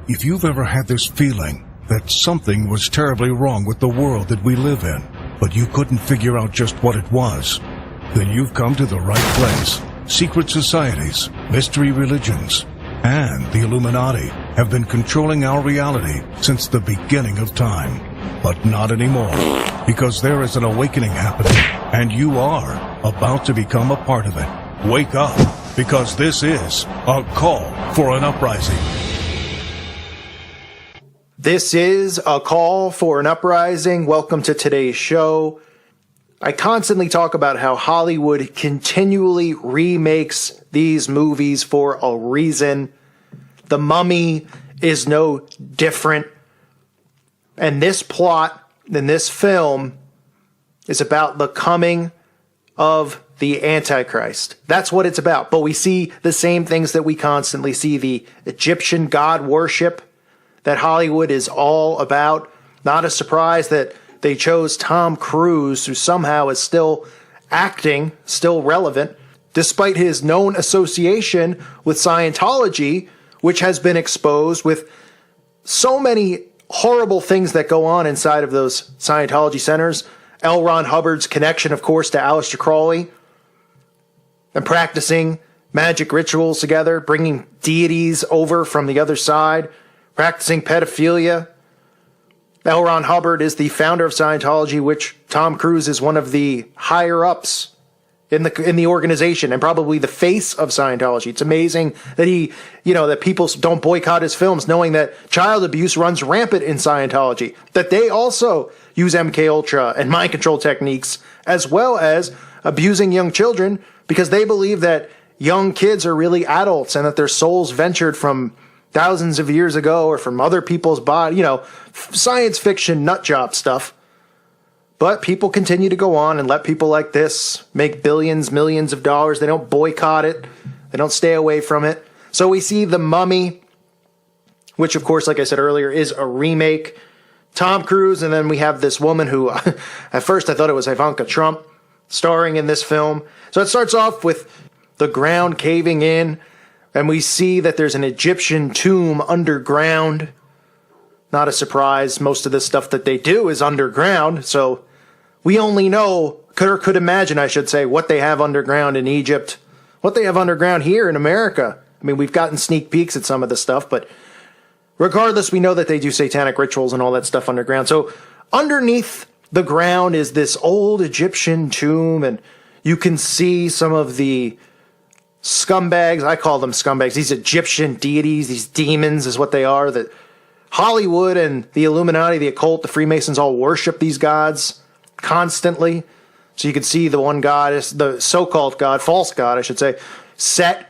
If you've ever had this feeling that something was terribly wrong with the world that we live in, but you couldn't figure out just what it was, then you've come to the right place. Secret societies, mystery religions, and the Illuminati have been controlling our reality since the beginning of time. But not anymore, because there is an awakening happening, and you are about to become a part of it. Wake up, because this is a call for an uprising. This is a call for an uprising. Welcome to today's show. I constantly talk about how Hollywood continually remakes these movies for a reason. The Mummy is no different. And this plot in this film is about the coming of the Antichrist. That's what it's about. But we see the same things that we constantly see. The Egyptian god worship that Hollywood is all about. Not a surprise that they chose Tom Cruise, who somehow is still acting, still relevant, despite his known association with Scientology, which has been exposed with so many horrible things that go on inside of those Scientology centers. L. Ron Hubbard's connection, of course, to Aleister Crowley, and practicing magic rituals together, bringing deities over from the other side, practicing pedophilia. L. Ron Hubbard is the founder of Scientology, which Tom Cruise is one of the higher-ups in the organization and probably the face of Scientology. It's amazing that that people don't boycott his films, knowing that child abuse runs rampant in Scientology, that they also use MK Ultra and mind control techniques, as well as abusing young children, because they believe that young kids are really adults and that their souls ventured from thousands of years ago or from other people's body, science fiction nut job stuff. But people continue to go on and let people like this make billions, millions of dollars. They don't boycott it. They don't stay away from it. So we see The Mummy, which, of course, like I said earlier, is a remake. Tom Cruise, and then we have this woman who, at first I thought it was Ivanka Trump, starring in this film. So it starts off with the ground caving in, and we see that there's an Egyptian tomb underground. Not a surprise. Most of the stuff that they do is underground, so we only know, could imagine, I should say, what they have underground in Egypt, what they have underground here in America. I mean, we've gotten sneak peeks at some of the stuff, but regardless, we know that they do satanic rituals and all that stuff underground. So underneath the ground is this old Egyptian tomb, and you can see some of the scumbags. I call them scumbags. These Egyptian deities, these demons is what they are, that Hollywood and the Illuminati, the occult, the Freemasons all worship these gods constantly. So you can see the one goddess, the so-called god, false god, I should say, Set,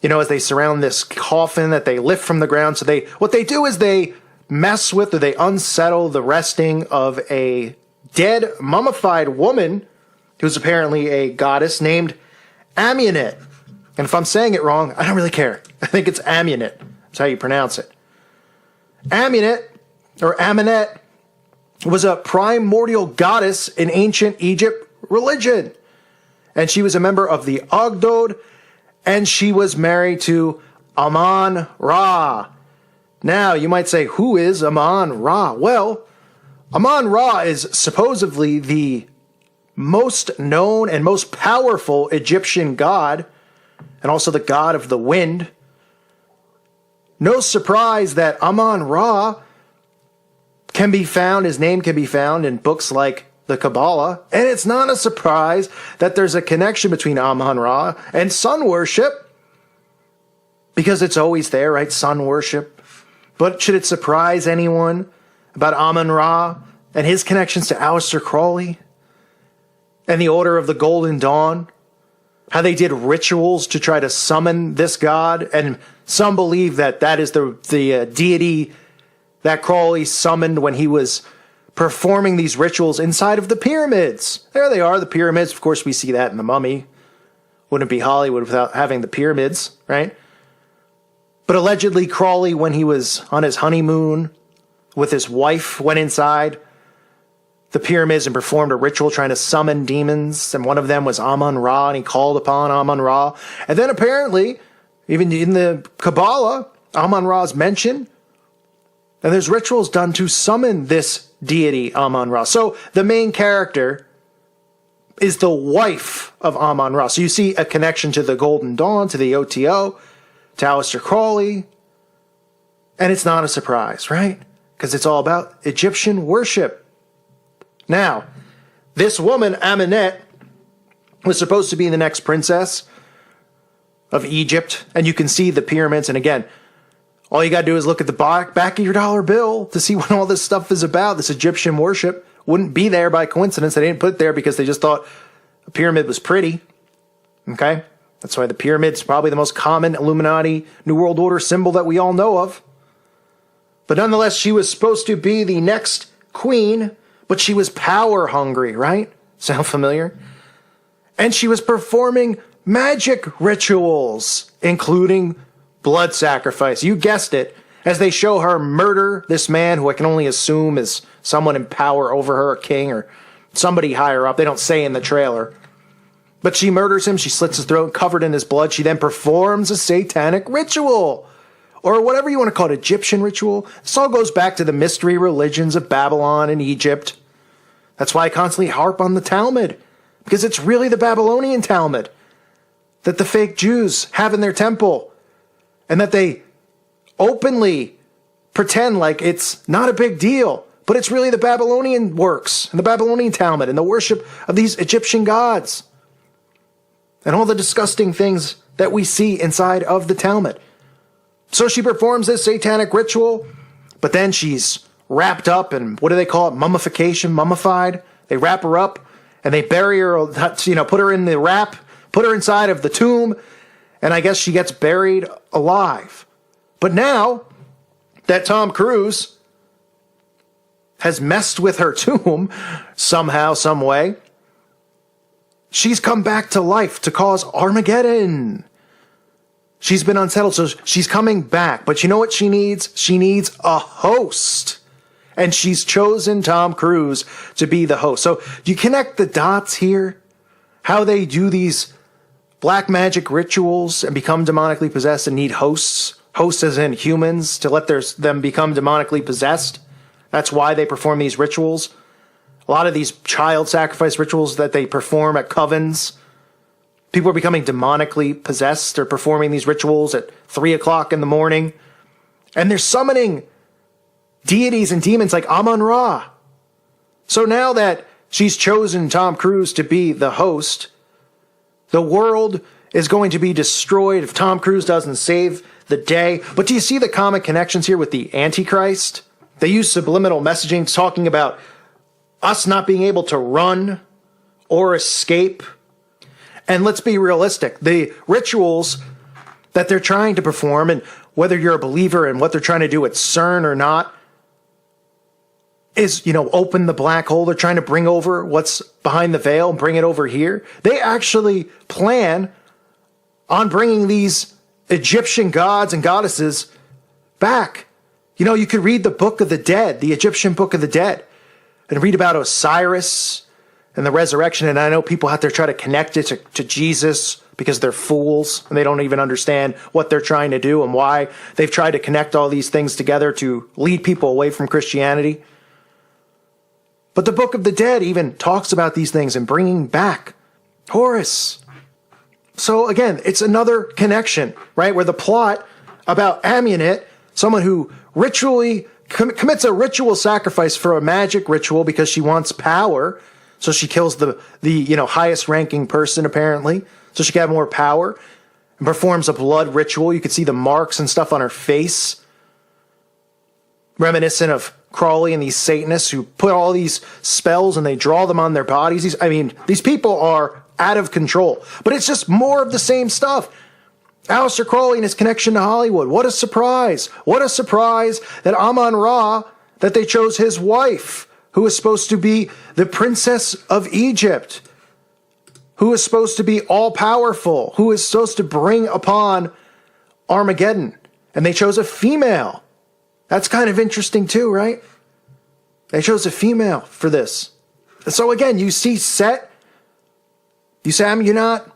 as they surround this coffin that they lift from the ground. So what they do is they mess with, or they unsettle the resting of a dead, mummified woman who's apparently a goddess named Amunet. And if I'm saying it wrong, I don't really care. I think it's Amunet. That's how you pronounce it. Amunet, or Amunet, was a primordial goddess in ancient Egypt religion. And she was a member of the Ogdod, and she was married to Amon-Ra. Now, you might say, who is Amon-Ra? Well, Amon-Ra is supposedly the most known and most powerful Egyptian god, and also the god of the wind. No surprise that Amon-Ra his name can be found in books like the Kabbalah, and it's not a surprise that there's a connection between Amon-Ra and sun worship, because it's always there, right? Sun worship. But should it surprise anyone about Amon-Ra and his connections to Aleister Crowley and the Order of the Golden Dawn? How they did rituals to try to summon this god, and some believe that is the deity that Crowley summoned when he was performing these rituals inside of the pyramids. There they are, the pyramids. Of course, we see that in The Mummy. Wouldn't be Hollywood without having the pyramids, right? But allegedly, Crowley, when he was on his honeymoon with his wife, went inside the pyramids and performed a ritual trying to summon demons, and one of them was Amon-Ra, and he called upon Amon-Ra. And then apparently, even in the Kabbalah, Amun-Ra's mentioned, and there's rituals done to summon this deity, Amun-Ra. So the main character is the wife of Amun-Ra. So you see a connection to the Golden Dawn, to the OTO, to Aleister Crowley, and it's not a surprise, right? Because it's all about Egyptian worship. Now, this woman, Amenet, was supposed to be the next princess of Egypt, and you can see the pyramids, and again, all you got to do is look at the back of your dollar bill to see what all this stuff is about. This Egyptian worship wouldn't be there by coincidence. They didn't put it there because they just thought a pyramid was pretty. Okay? That's why the pyramid's probably the most common Illuminati New World Order symbol that we all know of. But nonetheless, she was supposed to be the next queen, but she was power hungry, right? Sound familiar? And she was performing magic rituals, including blood sacrifice. You guessed it, as they show her murder this man who I can only assume is someone in power over her, a king or somebody higher up. They don't say in the trailer. But she murders him. She slits his throat, covered in his blood. She then performs a satanic ritual, or whatever you want to call it, Egyptian ritual. This all goes back to the mystery religions of Babylon and Egypt. That's why I constantly harp on the Talmud, because it's really the Babylonian Talmud that the fake Jews have in their temple, and that they openly pretend like it's not a big deal, but it's really the Babylonian works and the Babylonian Talmud and the worship of these Egyptian gods and all the disgusting things that we see inside of the Talmud. So she performs this satanic ritual, but then she's wrapped up in, what do they call it, mummification, mummified. They wrap her up and they bury her, put her in the wrap, put her inside of the tomb, and I guess she gets buried alive. But now that Tom Cruise has messed with her tomb somehow, some way, she's come back to life to cause Armageddon. She's been unsettled, so she's coming back. But you know what she needs? She needs a host. And she's chosen Tom Cruise to be the host. So do you connect the dots here? How they do these black magic rituals and become demonically possessed and need hosts. Hosts as in humans to let them become demonically possessed. That's why they perform these rituals. A lot of these child sacrifice rituals that they perform at covens. People are becoming demonically possessed. They're performing these rituals at 3 o'clock in the morning. And they're summoning deities and demons like Amun-Ra. So now that she's chosen Tom Cruise to be the host, the world is going to be destroyed if Tom Cruise doesn't save the day. But do you see the common connections here with the Antichrist? They use subliminal messaging talking about us not being able to run or escape. And let's be realistic. The rituals that they're trying to perform, and whether you're a believer in what they're trying to do at CERN or not, is, open the black hole. They're trying to bring over what's behind the veil and bring it over here. They actually plan on bringing these Egyptian gods and goddesses back. You could read the Book of the Dead, the Egyptian Book of the Dead, and read about Osiris and the resurrection. And I know people out there try to connect it to Jesus because they're fools and they don't even understand what they're trying to do and why they've tried to connect all these things together to lead people away from Christianity. But the Book of the Dead even talks about these things and bringing back Horus. So again, it's another connection, right? Where the plot about Amunet, someone who ritually commits a ritual sacrifice for a magic ritual because she wants power. So she kills the highest ranking person apparently, so she can have more power, and performs a blood ritual. You could see the marks and stuff on her face, reminiscent of Crowley and these Satanists who put all these spells and they draw them on their bodies. These people are out of control. But it's just more of the same stuff. Aleister Crowley and his connection to Hollywood. What a surprise. What a surprise that Amun-Ra, that they chose his wife, who is supposed to be the princess of Egypt, who is supposed to be all-powerful, who is supposed to bring upon Armageddon. And they chose a female. That's kind of interesting too, right? They chose a female for this. So again, you see Set, you see Amunet,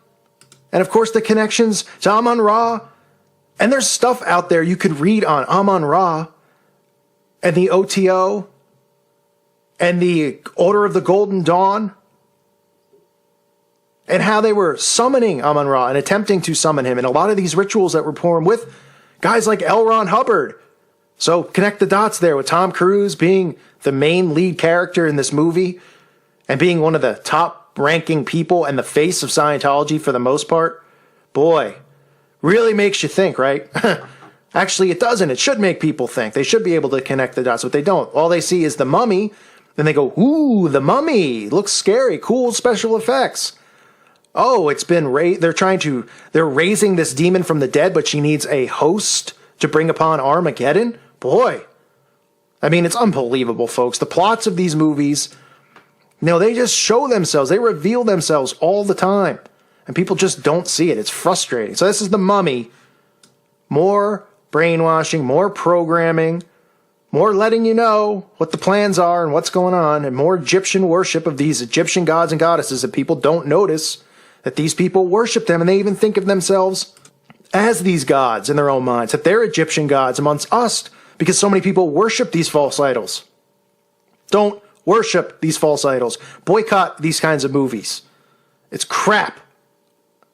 and of course the connections to Amun-Ra And there's stuff out there you could read on Amun-Ra and the OTO and the Order of the Golden Dawn and how they were summoning Amun-Ra and attempting to summon him. And a lot of these rituals that were performed with guys like L. Ron Hubbard. So connect the dots there with Tom Cruise being the main lead character in this movie and being one of the top ranking people and the face of Scientology for the most part. Boy, really makes you think, right? Actually, it doesn't. It should make people think. They should be able to connect the dots, but they don't. All they see is the mummy, then they go, ooh, the mummy. Looks scary. Cool special effects. Oh, it's been they're raising this demon from the dead, but she needs a host to bring upon Armageddon? Boy. I mean, it's unbelievable, folks. The plots of these movies, they just show themselves. They reveal themselves all the time. And people just don't see it. It's frustrating. So this is the mummy. More brainwashing, more programming, more letting you know what the plans are and what's going on, and more Egyptian worship of these Egyptian gods and goddesses that people don't notice that these people worship them, and they even think of themselves as these gods in their own minds, that they're Egyptian gods amongst us because so many people worship these false idols. Don't worship these false idols. Boycott these kinds of movies. It's crap.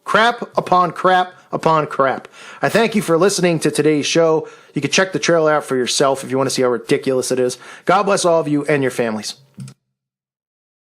Crap upon crap upon crap. I thank you for listening to today's show. You can check the trailer out for yourself if you want to see how ridiculous it is. God bless all of you and your families.